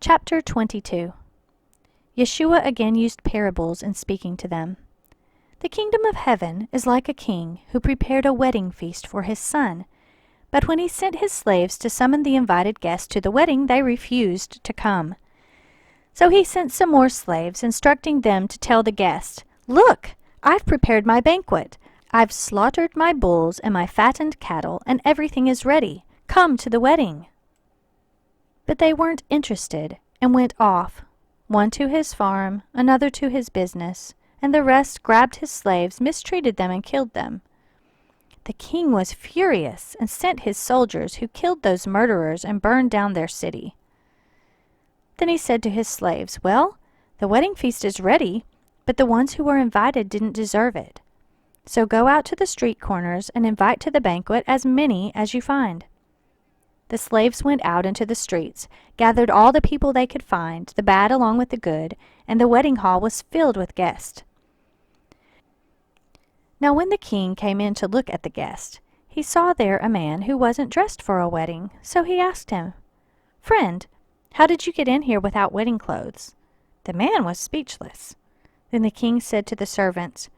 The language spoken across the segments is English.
Chapter 22. Yeshua again used parables in speaking to them. The kingdom of heaven is like a king who prepared a wedding feast for his son. But when he sent his slaves to summon the invited guests to the wedding, they refused to come. So he sent some more slaves, instructing them to tell the guests, "Look, I've prepared my banquet. I've slaughtered my bulls and my fattened cattle, and everything is ready. Come to the wedding." But they weren't interested and went off, one to his farm, another to his business, and the rest grabbed his slaves, mistreated them, and killed them. The king was furious and sent his soldiers, who killed those murderers and burned down their city. Then he said to his slaves, "Well, the wedding feast is ready, but the ones who were invited didn't deserve it. So go out to the street corners and invite to the banquet as many as you find." The slaves went out into the streets, gathered all the people they could find, the bad along with the good, and the wedding hall was filled with guests. Now when the king came in to look at the guests, he saw there a man who wasn't dressed for a wedding, so he asked him, "Friend, how did you get in here without wedding clothes?" The man was speechless. Then the king said to the servants,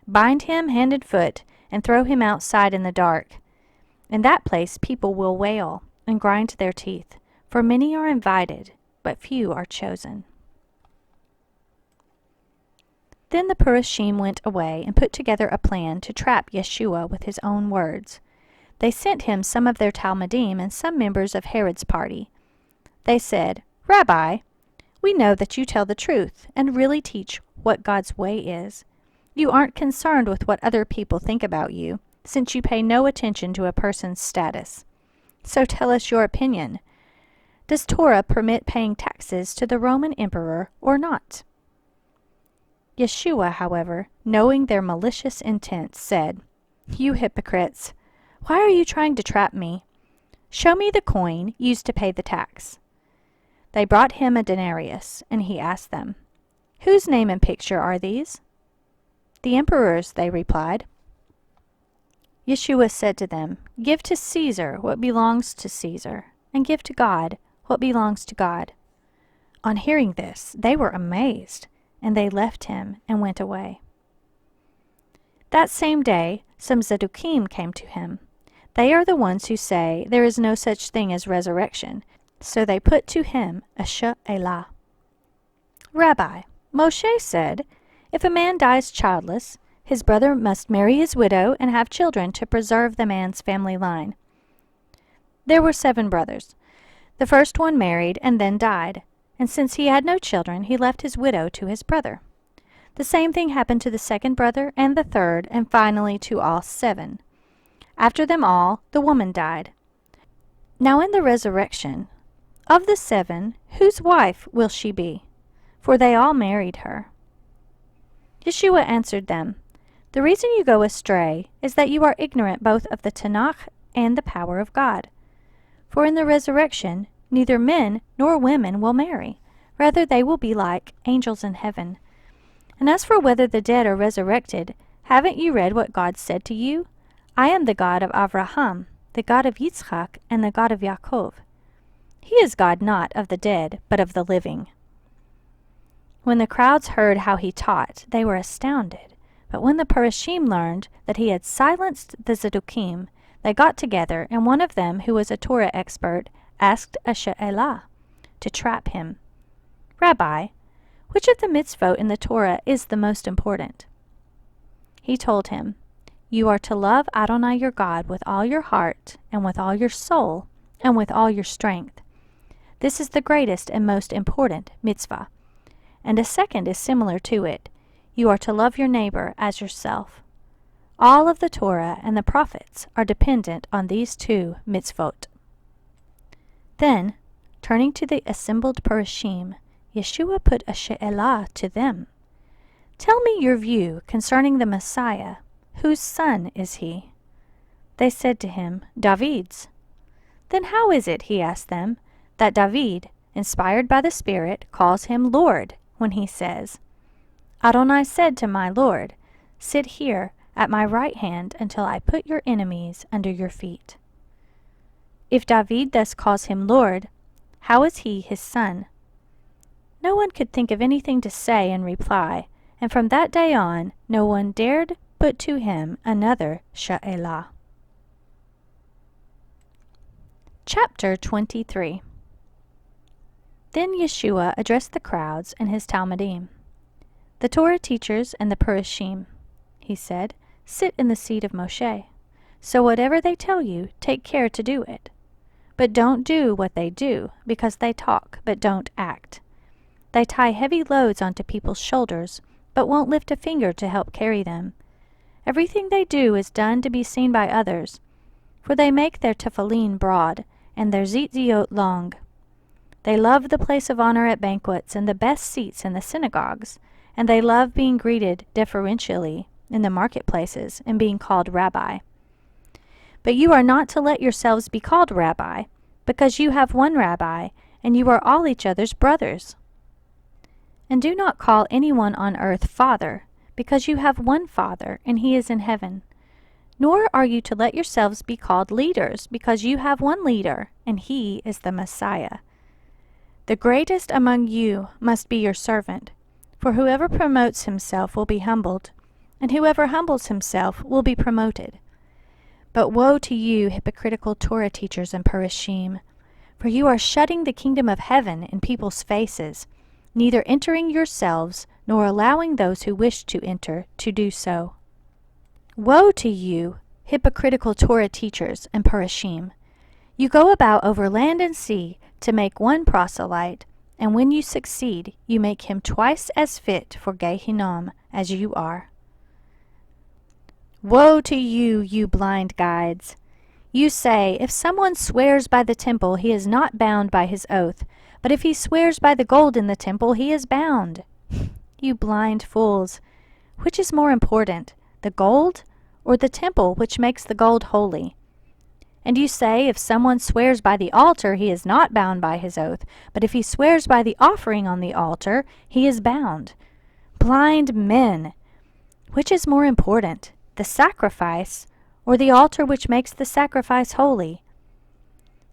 "Bind him hand and foot, and throw him outside in the dark. In that place people will wail and grind their teeth, for many are invited, but few are chosen." Then the Purushim went away and put together a plan to trap Yeshua with his own words. They sent him some of their Talmudim and some members of Herod's party. They said, "Rabbi, we know that you tell the truth and really teach what God's way is. You aren't concerned with what other people think about you, since you pay no attention to a person's status. So tell us your opinion. Does Torah permit paying taxes to the Roman emperor or not?" Yeshua, however, knowing their malicious intent, said, "You hypocrites, why are you trying to trap me? Show me the coin used to pay the tax." They brought him a denarius, and he asked them, "Whose name and picture are these?" "The emperor's," they replied. Yeshua said to them, "Give to Caesar what belongs to Caesar, and give to God what belongs to God." On hearing this, they were amazed, and they left him and went away. That same day, some Zaddukim came to him. They are the ones who say there is no such thing as resurrection, so they put to him a she'elah. "Rabbi, Moshe said, if a man dies childless, his brother must marry his widow and have children to preserve the man's family line. There were 7 brothers. The first one married and then died, and since he had no children, he left his widow to his brother. The same thing happened to the second brother and the third, and finally to all 7. After them all, the woman died. Now in the resurrection, of the 7, whose wife will she be? For they all married her." Yeshua answered them, "The reason you go astray is that you are ignorant both of the Tanakh and the power of God. For in the resurrection, neither men nor women will marry. Rather, they will be like angels in heaven. And as for whether the dead are resurrected, haven't you read what God said to you? I am the God of Abraham, the God of Yitzchak, and the God of Yaakov. He is God not of the dead, but of the living." When the crowds heard how he taught, they were astounded. But when the Purushim learned that he had silenced the Zaddukim, they got together, and one of them, who was a Torah expert, asked a she'elah to trap him. "Rabbi, which of the mitzvot in the Torah is the most important?" He told him, "You are to love Adonai your God with all your heart, and with all your soul, and with all your strength. This is the greatest and most important mitzvah. And a second is similar to it. You are to love your neighbor as yourself. All of the Torah and the prophets are dependent on these 2 mitzvot." Then, turning to the assembled Purushim, Yeshua put a she'elah to them. "Tell me your view concerning the Messiah. Whose son is he?" They said to him, "David's." "Then how is it," he asked them, "that David, inspired by the Spirit, calls him Lord when he says, 'Adonai said to my Lord, sit here at my right hand until I put your enemies under your feet'? If David thus calls him Lord, how is he his son? No one could think of anything to say in reply, and from that day on no one dared put to him another she'elah. Chapter 23. Then Yeshua addressed the crowds and his talmidim, the Torah teachers and the Perushim. He said, "Sit in the seat of Moshe. So whatever they tell you, take care to do it. But don't do what they do, because they talk, but don't act. They tie heavy loads onto people's shoulders, but won't lift a finger to help carry them. Everything they do is done to be seen by others, for they make their tefillin broad, and their zitziot long. They love the place of honor at banquets and the best seats in the synagogues, and they love being greeted deferentially in the marketplaces and being called rabbi. But you are not to let yourselves be called rabbi, because you have one rabbi, and you are all each other's brothers. And do not call anyone on earth father, because you have one Father, and he is in heaven. Nor are you to let yourselves be called leaders, because you have one leader, and he is the Messiah. The greatest among you must be your servant, for whoever promotes himself will be humbled, and whoever humbles himself will be promoted. But woe to you, hypocritical Torah teachers and Perushim, for you are shutting the kingdom of heaven in people's faces, neither entering yourselves, nor allowing those who wish to enter to do so. Woe to you, hypocritical Torah teachers and Perushim! You go about over land and sea to make one proselyte, and when you succeed, you make him twice as fit for Gehinnom as you are. Woe to you, you blind guides! You say, if someone swears by the temple, he is not bound by his oath, but if he swears by the gold in the temple, he is bound. You blind fools! Which is more important, the gold or the temple which makes the gold holy? And you say, if someone swears by the altar, he is not bound by his oath, but if he swears by the offering on the altar, he is bound. Blind men! Which is more important, the sacrifice or the altar which makes the sacrifice holy?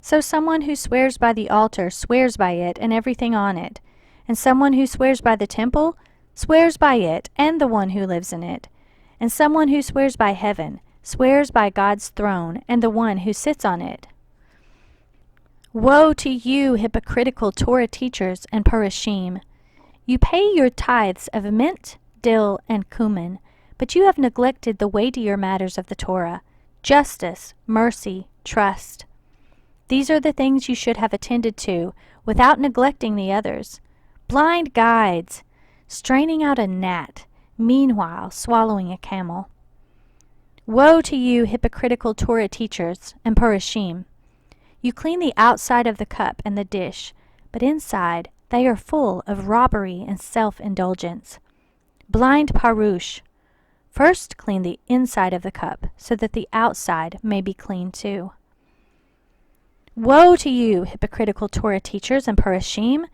So someone who swears by the altar swears by it and everything on it, and someone who swears by the temple swears by it and the one who lives in it, and someone who swears by heaven swears by God's throne and the one who sits on it. Woe to you, hypocritical Torah teachers and Perushim! You pay your tithes of mint, dill, and cumin, but you have neglected the weightier matters of the Torah, justice, mercy, trust. These are the things you should have attended to, without neglecting the others. Blind guides, straining out a gnat, meanwhile swallowing a camel. Woe to you, hypocritical Torah teachers and Perushim! You clean the outside of the cup and the dish, but inside they are full of robbery and self-indulgence. Blind Parush! First clean the inside of the cup, so that the outside may be clean too. Woe to you, hypocritical Torah teachers and Perushim!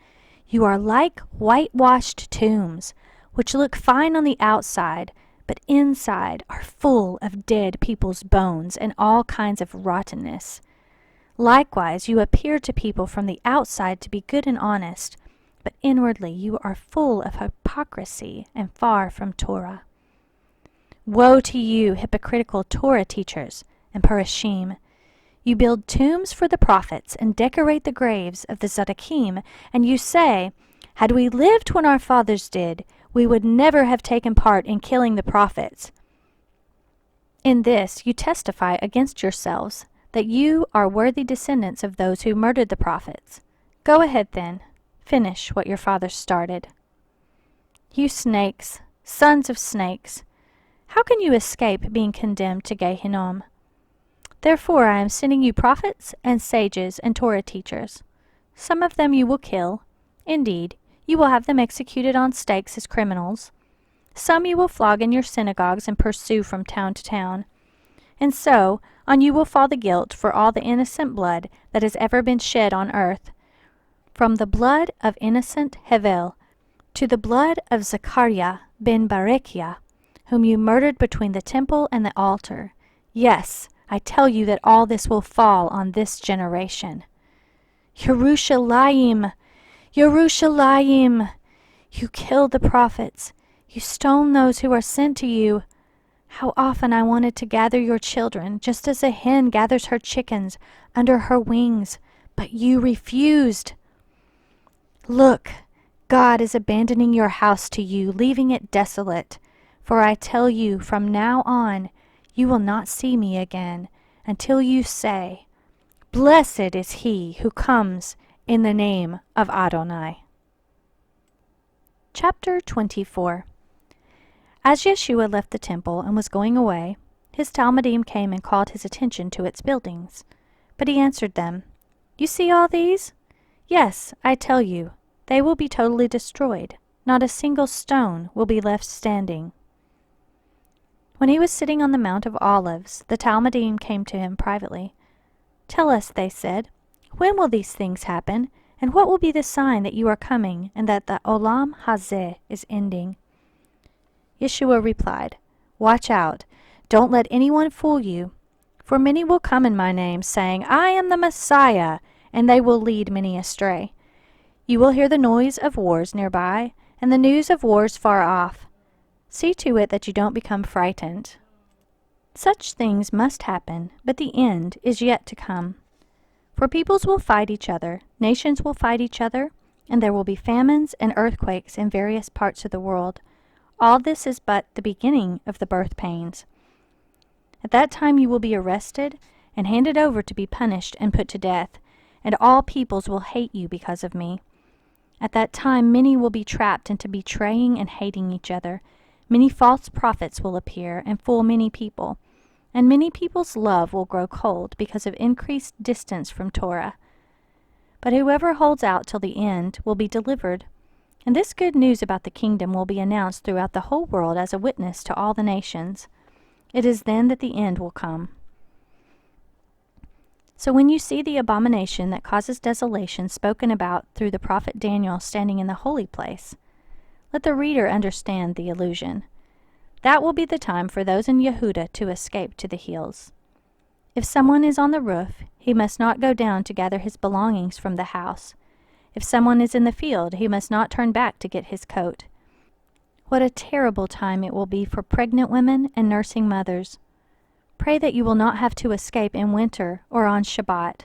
You are like whitewashed tombs, which look fine on the outside, but inside are full of dead people's bones and all kinds of rottenness. Likewise, you appear to people from the outside to be good and honest, but inwardly you are full of hypocrisy and far from Torah. Woe to you, hypocritical Torah teachers and Perushim! You build tombs for the prophets and decorate the graves of the Tzaddikim, and you say, had we lived when our fathers did, we would never have taken part in killing the prophets. In this you testify against yourselves, that you are worthy descendants of those who murdered the prophets. Go ahead then, finish what your fathers started. You snakes, sons of snakes, how can you escape being condemned to Gehinnom? Therefore I am sending you prophets and sages and Torah teachers. Some of them you will kill. Indeed, you will have them executed on stakes as criminals. Some you will flog in your synagogues and pursue from town to town. And so on you will fall the guilt for all the innocent blood that has ever been shed on earth, from the blood of innocent Hevel to the blood of Zechariah ben Berechiah, whom you murdered between the temple and the altar. Yes, I tell you that all this will fall on this generation. Yerushalayim, Yerushalayim! You killed the prophets. You stone those who are sent to you. How often I wanted to gather your children, just as a hen gathers her chickens under her wings, but you refused. Look, God is abandoning your house to you, leaving it desolate. For I tell you, from now on, you will not see me again, until you say, Blessed is he who comes in the name of Adonai. Chapter 24. As Yeshua left the temple and was going away, his talmidim came and called his attention to its buildings. But he answered them, You see all these? Yes, I tell you, they will be totally destroyed. Not a single stone will be left standing. When he was sitting on the Mount of Olives, the talmidim came to him privately. Tell us, they said, when will these things happen, and what will be the sign that you are coming, and that the Olam Hazeh is ending? Yeshua replied, Watch out, don't let anyone fool you, for many will come in my name, saying, I am the Messiah, and they will lead many astray. You will hear the noise of wars nearby, and the news of wars far off. See to it that you don't become frightened. Such things must happen, but the end is yet to come. For peoples will fight each other, nations will fight each other, and there will be famines and earthquakes in various parts of the world. All this is but the beginning of the birth pains. At that time you will be arrested and handed over to be punished and put to death, and all peoples will hate you because of me. At that time many will be trapped into betraying and hating each other. Many false prophets will appear and fool many people, and many people's love will grow cold because of increased distance from Torah. But whoever holds out till the end will be delivered. And this good news about the kingdom will be announced throughout the whole world as a witness to all the nations. It is then that the end will come. So when you see the abomination that causes desolation spoken about through the prophet Daniel standing in the holy place, let the reader understand the allusion. That will be the time for those in Yehuda to escape to the hills. If someone is on the roof, he must not go down to gather his belongings from the house. If someone is in the field, he must not turn back to get his coat. What a terrible time it will be for pregnant women and nursing mothers. Pray that you will not have to escape in winter or on Shabbat,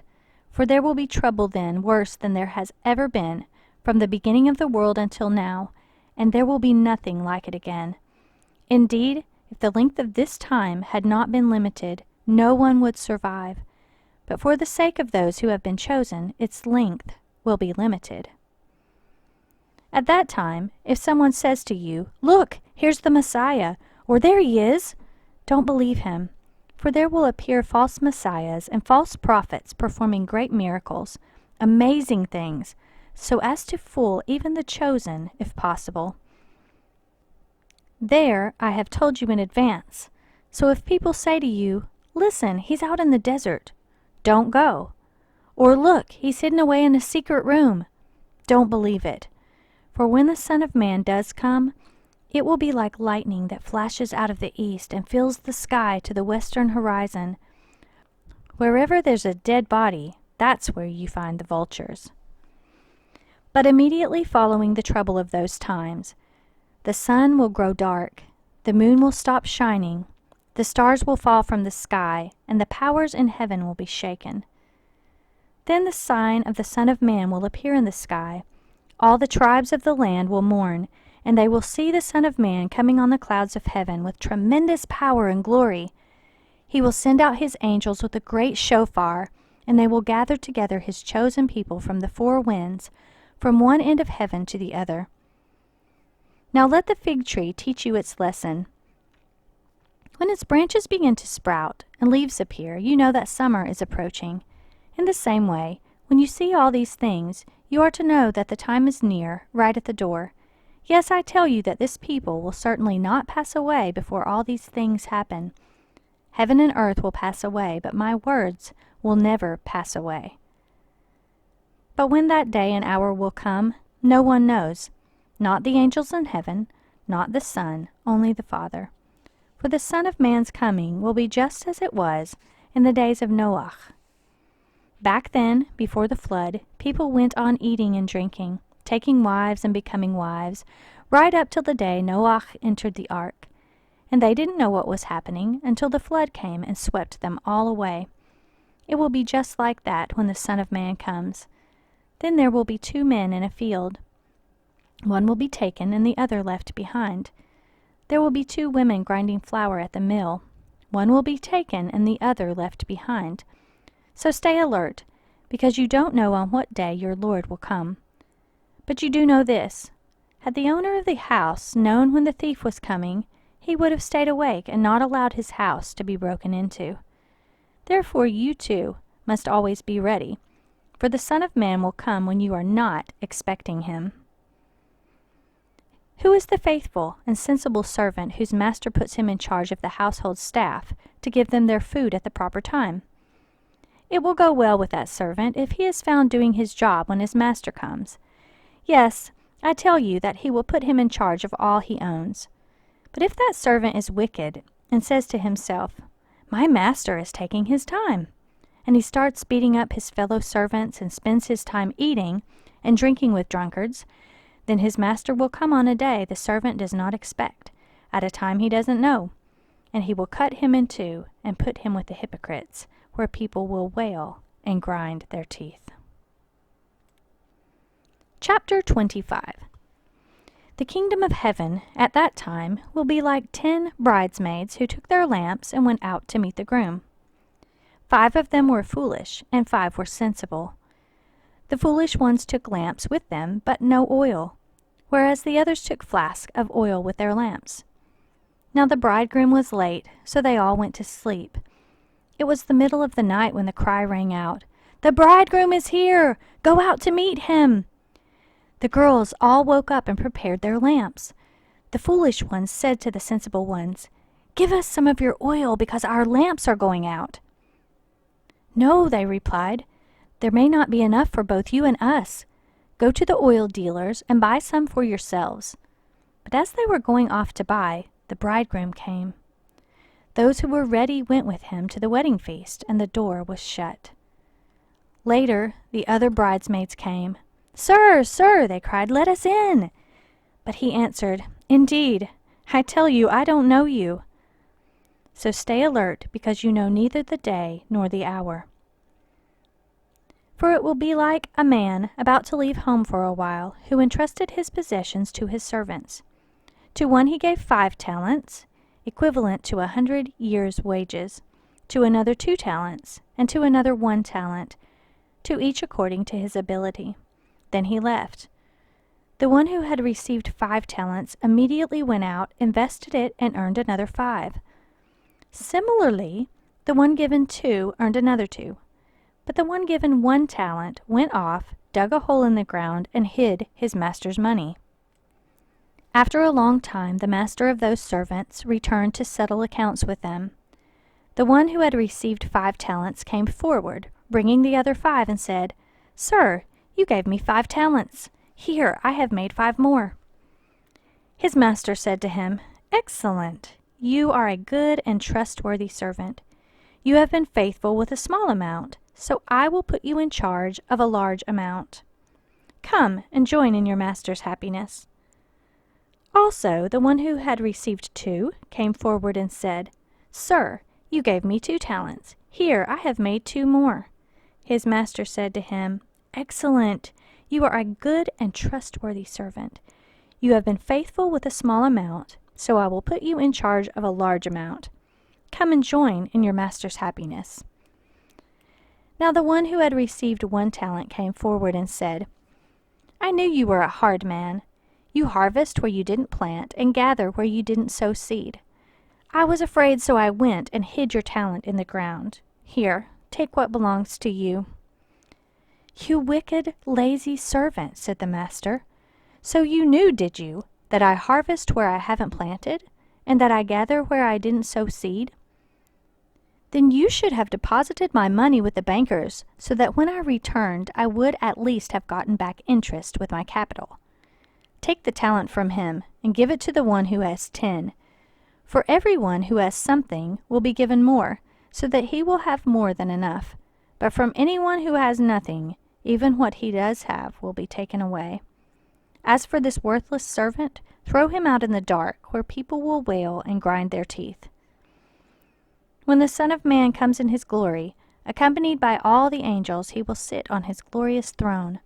for there will be trouble then worse than there has ever been, from the beginning of the world until now, and there will be nothing like it again. Indeed, if the length of this time had not been limited, no one would survive. But for the sake of those who have been chosen, its length will be limited. At that time, if someone says to you, Look, here's the Messiah, or there he is, don't believe him, for there will appear false messiahs and false prophets performing great miracles, amazing things, so as to fool even the chosen, if possible. There I have told you in advance, so if people say to you, Listen, he's out in the desert, don't go. Or look, he's hidden away in a secret room. Don't believe it. For when the Son of Man does come, it will be like lightning that flashes out of the east and fills the sky to the western horizon. Wherever there's a dead body, that's where you find the vultures. But immediately following the trouble of those times, the sun will grow dark, the moon will stop shining, the stars will fall from the sky, and the powers in heaven will be shaken. Then the sign of the Son of Man will appear in the sky. All the tribes of the land will mourn, and they will see the Son of Man coming on the clouds of heaven with tremendous power and glory. He will send out his angels with a great shofar, and they will gather together his chosen people from the four winds, from one end of heaven to the other. Now let the fig tree teach you its lesson. When its branches begin to sprout and leaves appear, you know that summer is approaching. In the same way, when you see all these things, you are to know that the time is near, right at the door. Yes, I tell you that this people will certainly not pass away before all these things happen. Heaven and earth will pass away, but my words will never pass away. But when that day and hour will come, no one knows, not the angels in heaven, not the Son, only the Father. For the Son of Man's coming will be just as it was in the days of Noah. Back then, before the flood, people went on eating and drinking. taking wives and becoming wives, right up till the day Noah entered the ark. And they didn't know what was happening until the flood came and swept them all away. It will be just like that when the Son of Man comes. Then there will be 2 men in a field. One will be taken and the other left behind. There will be 2 women grinding flour at the mill. One will be taken and the other left behind. So stay alert, because you don't know on what day your Lord will come. But you do know this: had the owner of the house known when the thief was coming, he would have stayed awake and not allowed his house to be broken into. Therefore you too must always be ready, for the Son of Man will come when you are not expecting him. Who is the faithful and sensible servant whose master puts him in charge of the household staff to give them their food at the proper time? It will go well with that servant if he is found doing his job when his master comes. Yes, I tell you that he will put him in charge of all he owns. But if that servant is wicked and says to himself, "My master is taking his time," and he starts beating up his fellow servants and spends his time eating and drinking with drunkards, then his master will come on a day the servant does not expect, at a time he doesn't know, and he will cut him in 2 and put him with the hypocrites, where people will wail and grind their teeth. Chapter 25. The kingdom of heaven at that time will be like 10 bridesmaids who took their lamps and went out to meet the groom. 5 of them were foolish, and 5 were sensible. The foolish ones took lamps with them, but no oil, whereas the others took flasks of oil with their lamps. Now the bridegroom was late, so they all went to sleep. It was the middle of the night when the cry rang out, "The bridegroom is here! Go out to meet him!" The girls all woke up and prepared their lamps. The foolish ones said to the sensible ones, "Give us some of your oil, because our lamps are going out." "No," they replied, "there may not be enough for both you and us. Go to the oil dealers and buy some for yourselves." But as they were going off to buy, the bridegroom came. Those who were ready went with him to the wedding feast, and the door was shut. Later, the other bridesmaids came. "Sir, sir," they cried, "let us in." But he answered, "Indeed, I tell you, I don't know you." So stay alert, because you know neither the day nor the hour. For it will be like a man about to leave home for a while, who entrusted his possessions to his servants. To one he gave 5 talents, equivalent to 100 years' wages, to another 2 talents, and to another 1 talent, to each according to his ability. Then he left. The one who had received 5 talents immediately went out, invested it, and earned another 5. Similarly, the one given 2 earned another 2. But the one given 1 talent went off, dug a hole in the ground, and hid his master's money. After a long time, the master of those servants returned to settle accounts with them. The one who had received 5 talents came forward, bringing the other 5, and said, "Sir, you gave me 5 talents. Here, I have made 5 more." His master said to him, "Excellent! You are a good and trustworthy servant. You have been faithful with a small amount, so I will put you in charge of a large amount. Come and join in your master's happiness." Also, the one who had received 2 came forward and said, "Sir, you gave me 2 talents. Here, I have made 2 more." His master said to him, "Excellent! You are a good and trustworthy servant. You have been faithful with a small amount, so I will put you in charge of a large amount. Come and join in your master's happiness." Now the one who had received 1 talent came forward and said, "I knew you were a hard man. You harvest where you didn't plant and gather where you didn't sow seed. I was afraid, so I went and hid your talent in the ground. Here, take what belongs to you." "You wicked, lazy servant," said the master. "So you knew, did you, that I harvest where I haven't planted, and that I gather where I didn't sow seed? Then you should have deposited my money with the bankers, so that when I returned I would at least have gotten back interest with my capital. Take the talent from him, and give it to the one who has 10. For everyone who has something will be given more, so that he will have more than enough. But from anyone who has nothing, even what he does have will be taken away. As for this worthless servant, throw him out in the dark, where people will wail and grind their teeth. When the Son of Man comes in his glory, accompanied by all the angels, he will sit on his glorious throne.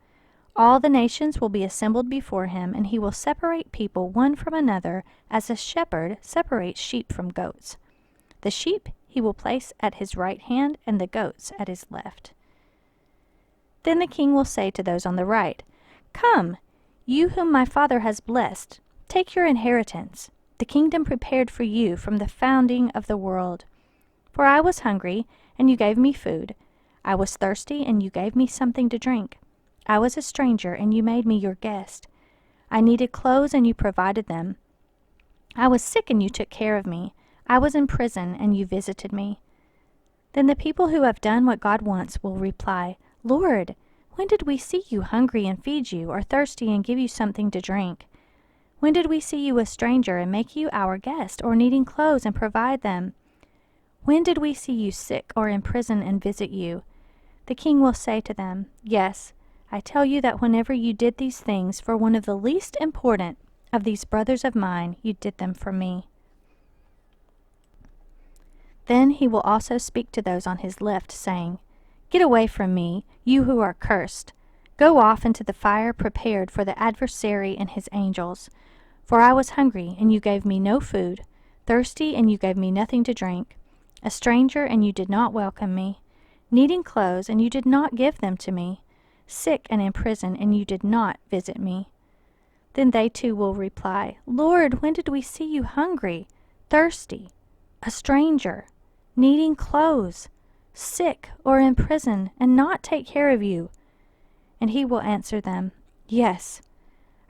All the nations will be assembled before him, and he will separate people one from another, as a shepherd separates sheep from goats. The sheep he will place at his right hand, and the goats at his left. Then the king will say to those on the right, "Come, you whom my Father has blessed, take your inheritance, the kingdom prepared for you from the founding of the world. For I was hungry, and you gave me food. I was thirsty, and you gave me something to drink. I was a stranger, and you made me your guest. I needed clothes, and you provided them. I was sick, and you took care of me. I was in prison, and you visited me." Then the people who have done what God wants will reply, "Lord, when did we see you hungry and feed you, or thirsty and give you something to drink? When did we see you a stranger and make you our guest, or needing clothes and provide them? When did we see you sick or in prison and visit you?" The king will say to them, "Yes, I tell you that whenever you did these things for one of the least important of these brothers of mine, you did them for me." Then he will also speak to those on his left, saying, "Get away from me, you who are cursed. Go off into the fire prepared for the adversary and his angels. For I was hungry, and you gave me no food, thirsty, and you gave me nothing to drink, a stranger, and you did not welcome me, needing clothes, and you did not give them to me, sick and in prison, and you did not visit me." Then they too will reply, "Lord, when did we see you hungry, thirsty, a stranger, needing clothes, sick, or in prison, and not take care of you?" And he will answer them, "Yes,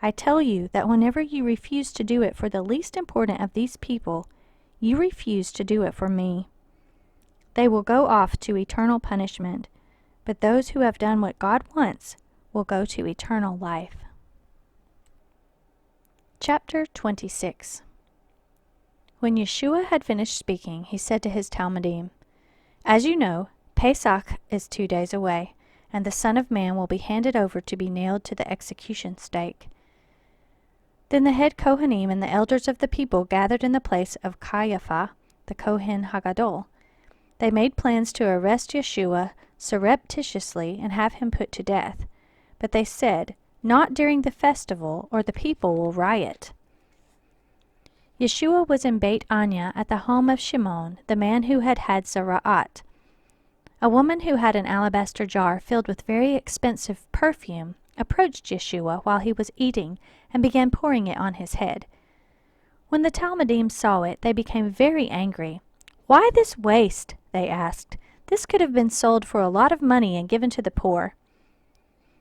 I tell you that whenever you refuse to do it for the least important of these people, you refuse to do it for me." They will go off to eternal punishment, but those who have done what God wants will go to eternal life. Chapter 26. When Yeshua had finished speaking, he said to his Talmudim, "As you know, Pesach is 2 days away, and the Son of Man will be handed over to be nailed to the execution stake." Then the head Kohanim and the elders of the people gathered in the place of Caiaphas, the Kohen Hagadol. They made plans to arrest Yeshua surreptitiously and have him put to death. But they said, "Not during the festival, or the people will riot." Yeshua was in Beit Anya at the home of Shimon, the man who had had Zara'at. A woman who had an alabaster jar filled with very expensive perfume approached Yeshua while he was eating and began pouring it on his head. When the Talmudim saw it, they became very angry. "Why this waste?" they asked. "This could have been sold for a lot of money and given to the poor."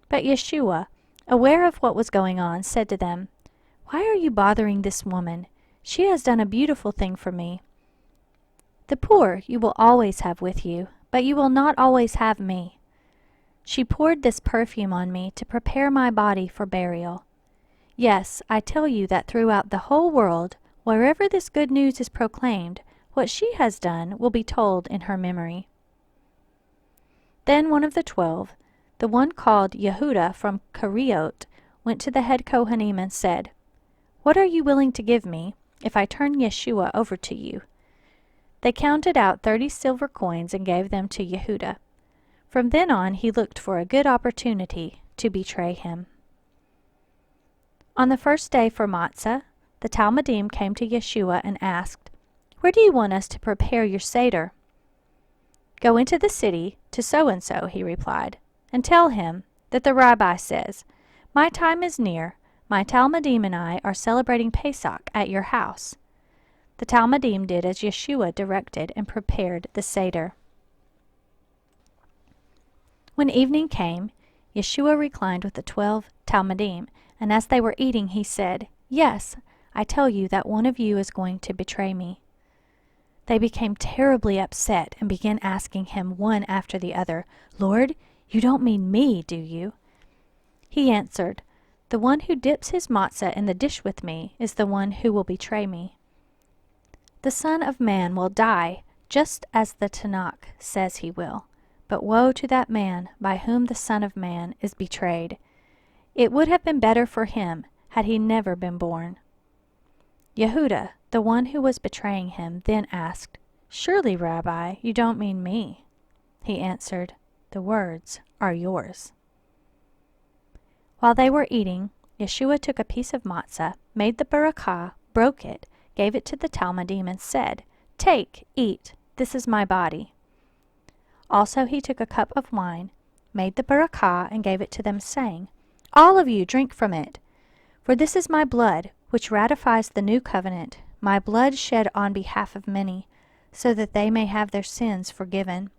But Yeshua, aware of what was going on, said to them, "Why are you bothering this woman? She has done a beautiful thing for me. The poor you will always have with you, but you will not always have me. She poured this perfume on me to prepare my body for burial. Yes, I tell you that throughout the whole world, wherever this good news is proclaimed, what she has done will be told in her memory." Then one of the 12, the one called Yehuda from Keriot, went to the head Kohanim and said, "What are you willing to give me if I turn Yeshua over to you?" They counted out 30 silver coins and gave them to Yehuda. From then on he looked for a good opportunity to betray him. On the first day for Matzah, the Talmudim came to Yeshua and asked, "Where do you want us to prepare your Seder?" "Go into the city to so-and-so," he replied, "and tell him that the rabbi says, 'My time is near. My Talmudim and I are celebrating Pesach at your house.'" The Talmudim did as Yeshua directed and prepared the Seder. When evening came, Yeshua reclined with the 12 Talmudim, and as they were eating he said, "Yes, I tell you that one of you is going to betray me." They became terribly upset and began asking him one after the other, "Lord, you don't mean me, do you?" He answered, "The one who dips his matzah in the dish with me is the one who will betray me. The Son of Man will die, just as the Tanakh says he will. But woe to that man by whom the Son of Man is betrayed. It would have been better for him had he never been born. Yehuda, the one who was betraying him, then asked, "Surely, Rabbi, you don't mean me?" He answered, "The words are yours." While they were eating, Yeshua took a piece of matzah, made the barakah, broke it, gave it to the talmidim, and said, "Take, eat, this is my body." Also he took a cup of wine, made the barakah, and gave it to them, saying, "All of you drink from it, for this is my blood, which ratifies the new covenant, my blood shed on behalf of many, so that they may have their sins forgiven.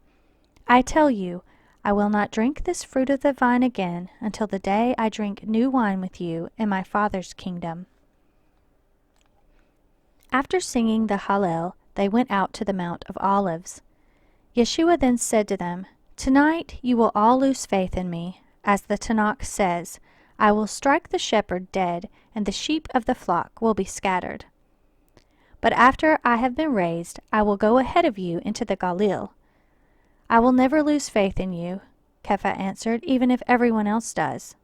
I tell you, I will not drink this fruit of the vine again until the day I drink new wine with you in my Father's kingdom." After singing the Hallel, they went out to the Mount of Olives. Yeshua then said to them, "Tonight you will all lose faith in me, as the Tanakh says, I will strike the shepherd dead, and the sheep of the flock will be scattered. But after I have been raised, I will go ahead of you into the Galil." "I will never lose faith in you," Kepha answered, "even if everyone else does."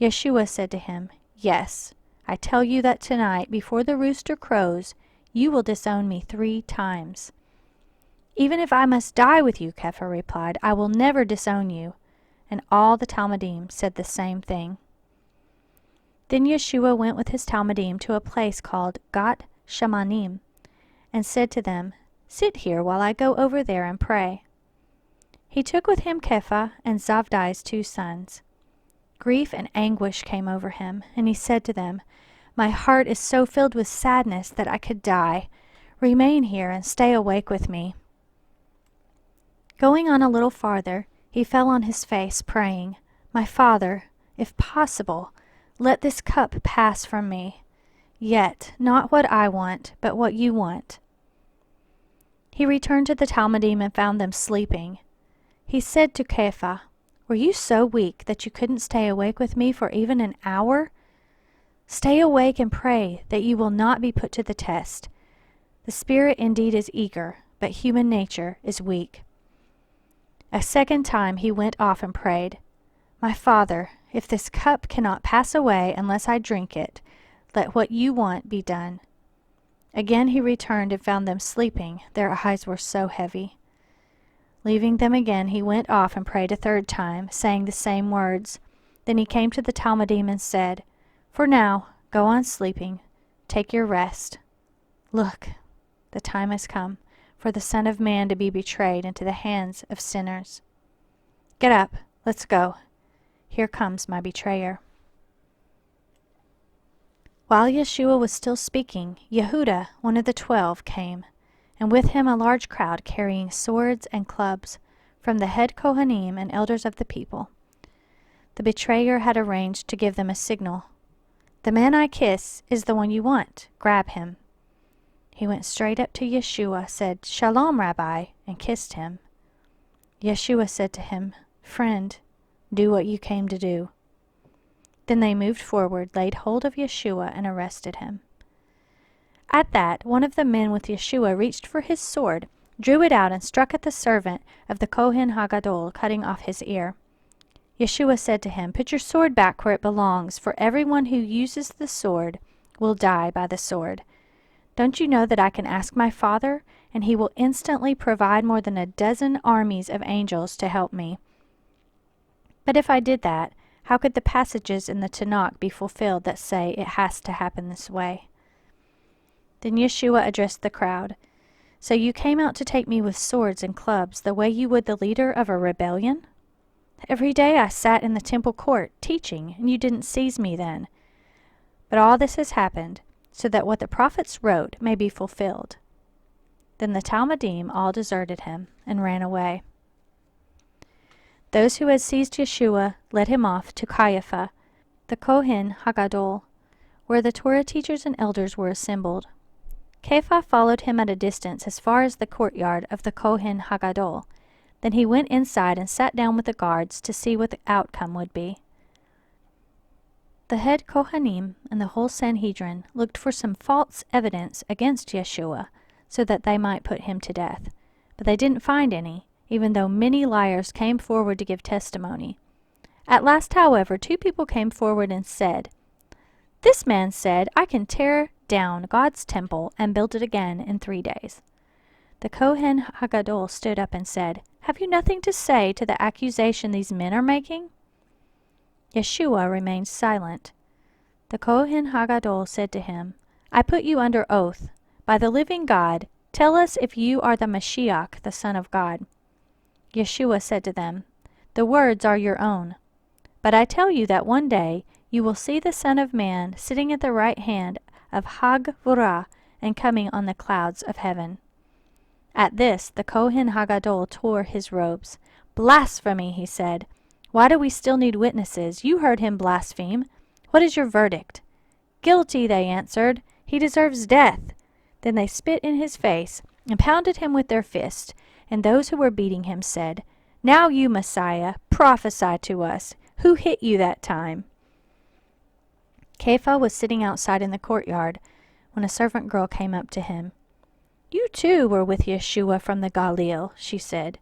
Yeshua said to him, "Yes, I tell you that tonight, before the rooster crows, you will disown me 3 times. "Even if I must die with you," Kepha replied, "I will never disown you." And all the talmidim said the same thing. Then Yeshua went with his talmidim to a place called Gat Shamanim, and said to them, "Sit here while I go over there and pray." He took with him Kepha and Zabdi's 2 sons. Grief and anguish came over him, and he said to them, "My heart is so filled with sadness that I could die. Remain here and stay awake with me." Going on a little farther, he fell on his face, praying, "My Father, if possible, let this cup pass from me. Yet not what I want, but what you want." He returned to the talmidim and found them sleeping. He said to Kepha, "Were you so weak that you couldn't stay awake with me for even an hour? Stay awake and pray that you will not be put to the test. The spirit indeed is eager, but human nature is weak." A second time he went off and prayed, "My Father, if this cup cannot pass away unless I drink it, let what you want be done." Again he returned and found them sleeping. Their eyes were so heavy. Leaving them again, he went off and prayed a 3rd time, saying the same words. Then he came to the talmidim and said, "For now, go on sleeping. Take your rest. Look, the time has come for the Son of Man to be betrayed into the hands of sinners. Get up, let's go. Here comes my betrayer." While Yeshua was still speaking, Yehuda, one of the 12, came, and with him a large crowd carrying swords and clubs from the head Kohanim and elders of the people. The betrayer had arranged to give them a signal. "The man I kiss is the one you want. Grab him." He went straight up to Yeshua, said, "Shalom, Rabbi," and kissed him. Yeshua said to him, "Friend, do what you came to do." Then they moved forward, laid hold of Yeshua, and arrested him. At that, one of the men with Yeshua reached for his sword, drew it out, and struck at the servant of the Kohen Hagadol, cutting off his ear. Yeshua said to him, "Put your sword back where it belongs, for everyone who uses the sword will die by the sword. Don't you know that I can ask my Father, and he will instantly provide more than 12 armies of angels to help me? But if I did that, how could the passages in the Tanakh be fulfilled that say it has to happen this way?" Then Yeshua addressed the crowd, "So you came out to take me with swords and clubs, the way you would the leader of a rebellion? Every day I sat in the temple court, teaching, and you didn't seize me then. But all this has happened, so that what the prophets wrote may be fulfilled." Then the talmidim all deserted him and ran away. Those who had seized Yeshua led him off to Caiaphas, the Kohen Hagadol, where the Torah teachers and elders were assembled. Caiaphas followed him at a distance as far as the courtyard of the Kohen Hagadol. Then he went inside and sat down with the guards to see what the outcome would be. The head Kohanim and the whole Sanhedrin looked for some false evidence against Yeshua, so that they might put him to death. But they didn't find any, even though many liars came forward to give testimony. At last, however, 2 people came forward and said, This man said, I can tear down God's temple and build it again in 3 days. The Kohen Hagadol stood up and said, Have you nothing to say to the accusation these men are making? Yeshua remained silent. The Kohen Hagadol said to him, I put you under oath. By the living God, tell us if you are the Maschiach, the Son of God. Yeshua said to them, The words are your own. But I tell you that one day you will see the Son of Man sitting at the right hand of Hag-Vurah and coming on the clouds of heaven. At this, the Kohen Hagadol tore his robes. Blasphemy, he said. Why do we still need witnesses? You heard him blaspheme. What is your verdict? Guilty, they answered. He deserves death. Then they spit in his face and pounded him with their fists, and those who were beating him said, Now you, Messiah, prophesy to us. Who hit you that time? Kepha was sitting outside in the courtyard when a servant girl came up to him. You too were with Yeshua from the Galil, she said.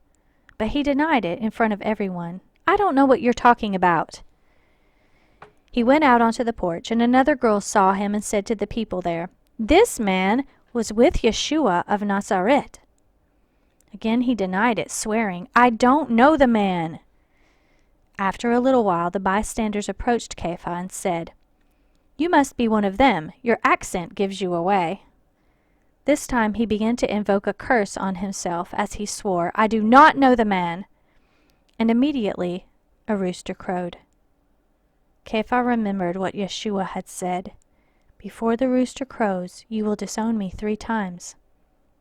But he denied it in front of everyone. I don't know what you're talking about. He went out onto the porch, and another girl saw him and said to the people there, This man was with Yeshua of Nazareth. Again he denied it, swearing, I don't know the man. After a little while the bystanders approached Kepha and said, You must be one of them. Your accent gives you away. This time he began to invoke a curse on himself as he swore, I do not know the man. And immediately a rooster crowed. Kepha remembered what Yeshua had said, Before the rooster crows, you will disown me 3 times.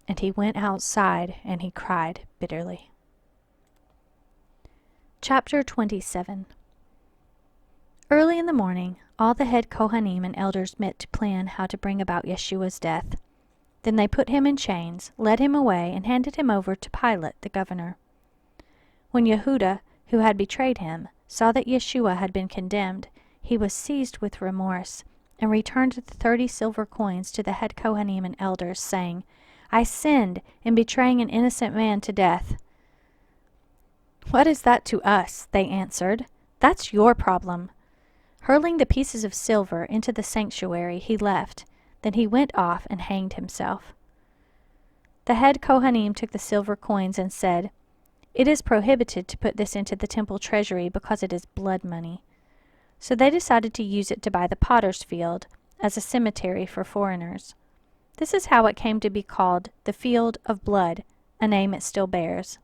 And he went outside and he cried bitterly. Chapter 27. Early in the morning, all the head Kohanim and elders met to plan how to bring about Yeshua's death. Then they put him in chains, led him away, and handed him over to Pilate, the governor. When Yehuda, who had betrayed him, saw that Yeshua had been condemned, he was seized with remorse, and returned the 30 silver coins to the head Kohanim and elders, saying, I sinned in betraying an innocent man to death. What is that to us? They answered. That's your problem. Hurling the pieces of silver into the sanctuary, he left. Then he went off and hanged himself. The head Kohanim took the silver coins and said, It is prohibited to put this into the temple treasury because it is blood money. So they decided to use it to buy the potter's field as a cemetery for foreigners. This is how it came to be called the Field of Blood, a name it still bears.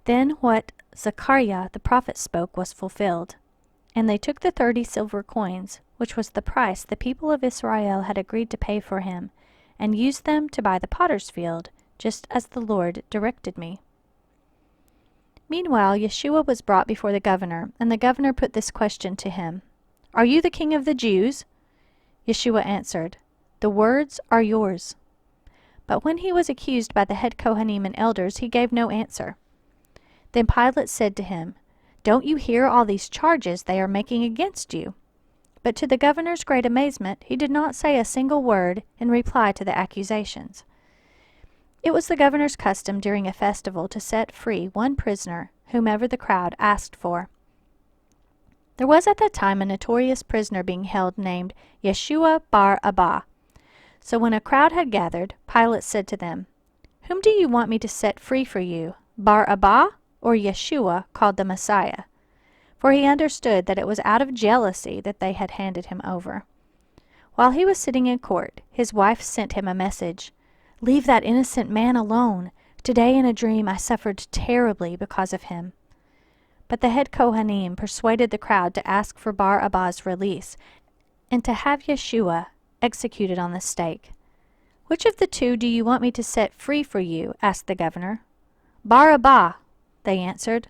Then what Zechariah the prophet spoke was fulfilled. And they took the 30 silver coins, which was the price the people of Israel had agreed to pay for him, and used them to buy the potter's field, just as the Lord directed me. Meanwhile, Yeshua was brought before the governor, and the governor put this question to him, Are you the king of the Jews? Yeshua answered, The words are yours. But when he was accused by the head Kohanim and elders, he gave no answer. Then Pilate said to him, Don't you hear all these charges they are making against you? But to the governor's great amazement, he did not say a single word in reply to the accusations. It was the governor's custom during a festival to set free one prisoner, whomever the crowd asked for. There was at that time a notorious prisoner being held named Yeshua bar Abba. So when a crowd had gathered, Pilate said to them, Whom do you want me to set free for you, bar Abba or Yeshua, called the Messiah? For he understood that it was out of jealousy that they had handed him over. While he was sitting in court, his wife sent him a message, Leave that innocent man alone. Today in a dream I suffered terribly because of him. But the head Kohanim persuaded the crowd to ask for Bar Abba's release, and to have Yeshua executed on the stake. Which of the 2 do you want me to set free for you? Asked the governor. Bar Abba, they answered.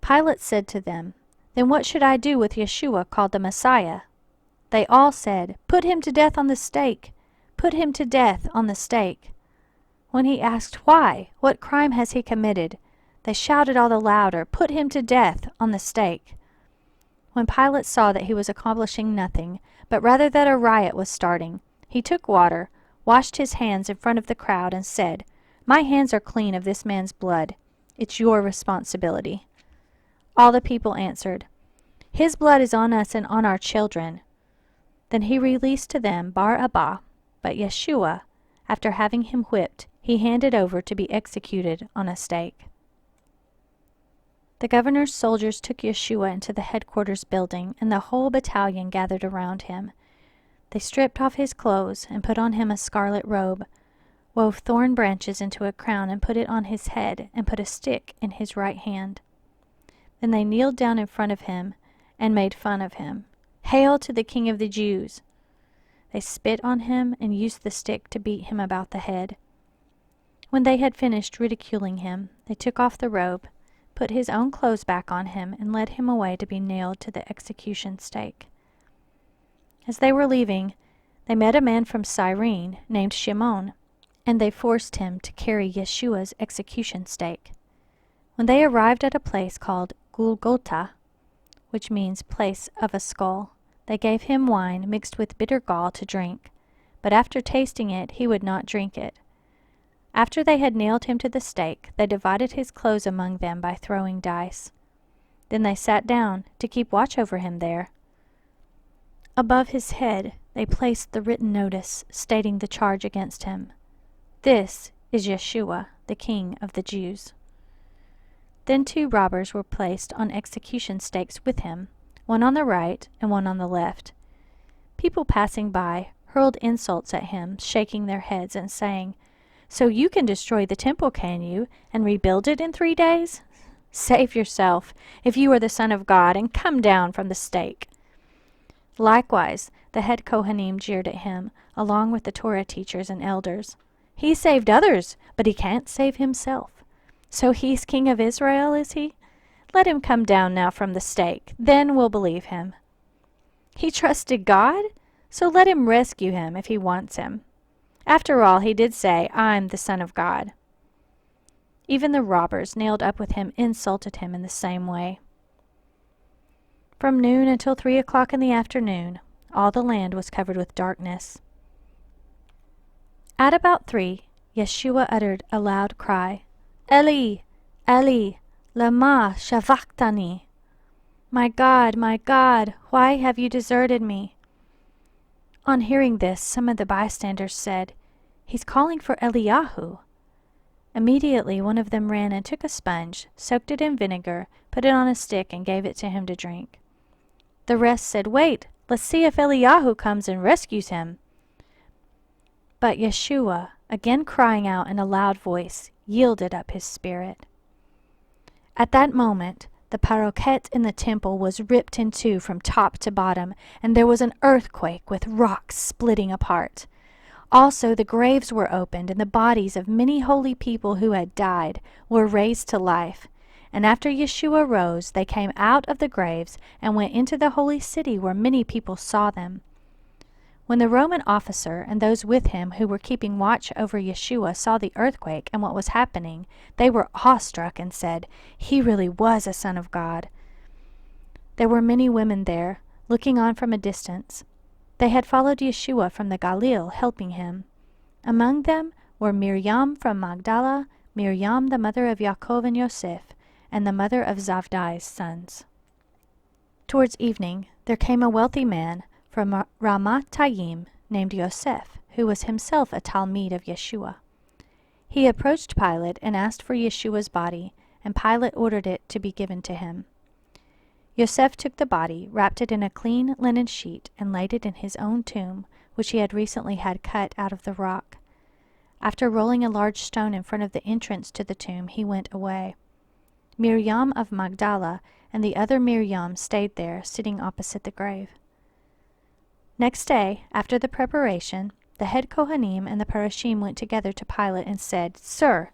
Pilate said to them, Then what should I do with Yeshua called the Messiah? They all said, Put him to death on the stake. Put him to death on the stake. When he asked why, what crime has he committed, they shouted all the louder, Put him to death on the stake. When Pilate saw that he was accomplishing nothing, but rather that a riot was starting, he took water, washed his hands in front of the crowd, and said, My hands are clean of this man's blood. It's your responsibility. All the people answered, His blood is on us and on our children. Then he released to them Bar-Abbas, but Yeshua, after having him whipped, he handed over to be executed on a stake. The governor's soldiers took Yeshua into the headquarters building, and the whole battalion gathered around him. They stripped off his clothes and put on him a scarlet robe, wove thorn branches into a crown and put it on his head, and put a stick in his right hand. Then they kneeled down in front of him and made fun of him. "Hail to the King of the Jews!" They spit on him and used the stick to beat him about the head. When they had finished ridiculing him, they took off the robe, put his own clothes back on him, and led him away to be nailed to the execution stake. As they were leaving, they met a man from Cyrene named Shimon, and they forced him to carry Yeshua's execution stake. When they arrived at a place called Golgotha, which means place of a skull, they gave him wine mixed with bitter gall to drink, but after tasting it he would not drink it. After they had nailed him to the stake, they divided his clothes among them by throwing dice. Then they sat down to keep watch over him there. Above his head they placed the written notice stating the charge against him. "This is Yeshua, the King of the Jews." Then 2 robbers were placed on execution stakes with him, one on the right and one on the left. People passing by hurled insults at him, shaking their heads and saying, "So you can destroy the temple, can you, and rebuild it in 3 days? Save yourself, if you are the Son of God, and come down from the stake." Likewise, the head Kohanim jeered at him, along with the Torah teachers and elders. "He saved others, but he can't save himself. So he's king of Israel, is he? Let him come down now from the stake, then we'll believe him. He trusted God, so let him rescue him if he wants him. After all, he did say, 'I'm the Son of God.'" Even the robbers nailed up with him insulted him in the same way. From noon until 3 o'clock in the afternoon, all the land was covered with darkness. At about 3, Yeshua uttered a loud cry, "Eli, Eli, lama sabachthani?" My God, why have you deserted me?" On hearing this, some of the bystanders said, "He's calling for Eliyahu." Immediately one of them ran and took a sponge, soaked it in vinegar, put it on a stick, and gave it to him to drink. The rest said, "Wait, let's see if Eliyahu comes and rescues him." But Yeshua, again crying out in a loud voice, yielded up his spirit. At that moment, the parochet in the temple was ripped in two from top to bottom, and there was an earthquake with rocks splitting apart. Also the graves were opened, and the bodies of many holy people who had died were raised to life. And after Yeshua rose, they came out of the graves and went into the holy city, where many people saw them. When the Roman officer and those with him who were keeping watch over Yeshua saw the earthquake and what was happening, they were awestruck and said, "He really was a Son of God." There were many women there, looking on from a distance. They had followed Yeshua from the Galilee, helping him. Among them were Miriam from Magdala, Miriam the mother of Yaakov and Yosef, and the mother of Zabdi's sons. Towards evening there came a wealthy man from Mattityahu named Yosef, who was himself a Talmid of Yeshua. He approached Pilate and asked for Yeshua's body, and Pilate ordered it to be given to him. Yosef took the body, wrapped it in a clean linen sheet, and laid it in his own tomb, which he had recently had cut out of the rock. After rolling a large stone in front of the entrance to the tomb, he went away. Miriam of Magdala and the other Miriam stayed there, sitting opposite the grave. Next day, after the preparation, the head Kohanim and the Parashim went together to Pilate and said, "Sir,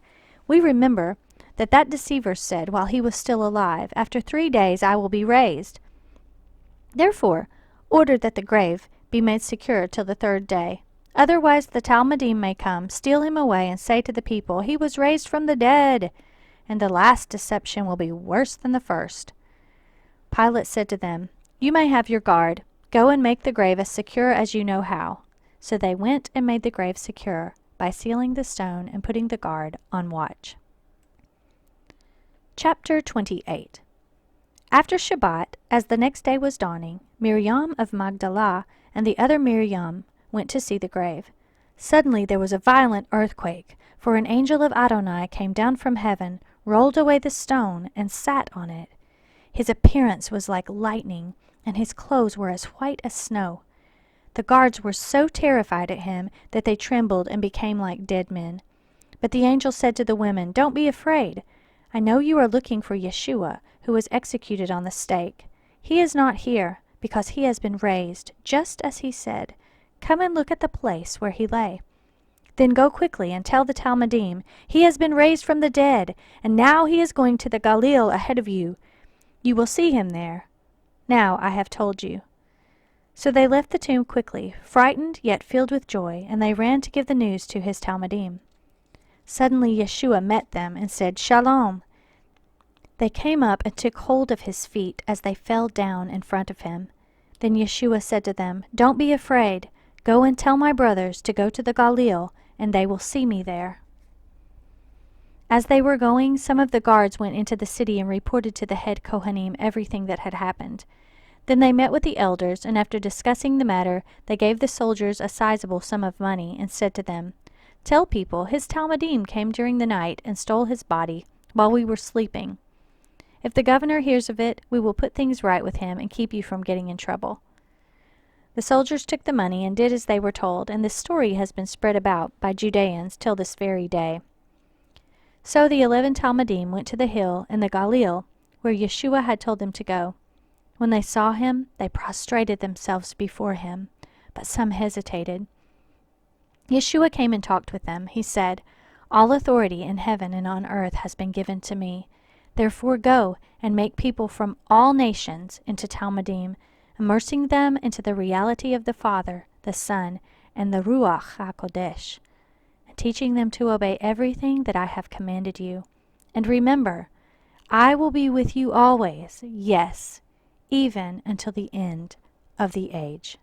we remember that deceiver said while he was still alive, 'After 3 days I will be raised.' Therefore, order that the grave be made secure till the 3rd day. Otherwise the Talmudim may come, steal him away, and say to the people, 'He was raised from the dead,' and the last deception will be worse than the first." Pilate said to them, "You may have your guard. Go and make the grave as secure as you know how." So they went and made the grave secure by sealing the stone and putting the guard on watch. Chapter 28. After Shabbat, as the next day was dawning, Miriam of Magdala and the other Miriam went to see the grave. Suddenly there was a violent earthquake, for an angel of Adonai came down from heaven, rolled away the stone, and sat on it. His appearance was like lightning, and his clothes were as white as snow. The guards were so terrified at him that they trembled and became like dead men. But the angel said to the women, "Don't be afraid. I know you are looking for Yeshua, who was executed on the stake. He is not here, because he has been raised, just as he said. Come and look at the place where he lay. Then go quickly and tell the Talmudim, he has been raised from the dead, and now he is going to the Galilee ahead of you. You will see him there. Now I have told you." So they left the tomb quickly, frightened yet filled with joy, and they ran to give the news to his Talmudim. Suddenly Yeshua met them and said, "Shalom." They came up and took hold of his feet as they fell down in front of him. Then Yeshua said to them, "Don't be afraid. Go and tell my brothers to go to the Galilee, and they will see me there." As they were going, some of the guards went into the city and reported to the head Kohanim everything that had happened. Then they met with the elders, and after discussing the matter, they gave the soldiers a sizable sum of money, and said to them, "Tell people his Talmudim came during the night and stole his body while we were sleeping. If the governor hears of it, we will put things right with him and keep you from getting in trouble." The soldiers took the money and did as they were told, and this story has been spread about by Judeans till this very day. So the 11 Talmudim went to the hill in the Galilee, where Yeshua had told them to go. When they saw him, they prostrated themselves before him, but some hesitated. Yeshua came and talked with them. He said, "All authority in heaven and on earth has been given to me. Therefore go and make people from all nations into Talmudim, immersing them into the reality of the Father, the Son, and the Ruach HaKodesh, and teaching them to obey everything that I have commanded you. And remember, I will be with you always, yes, even until the end of the age."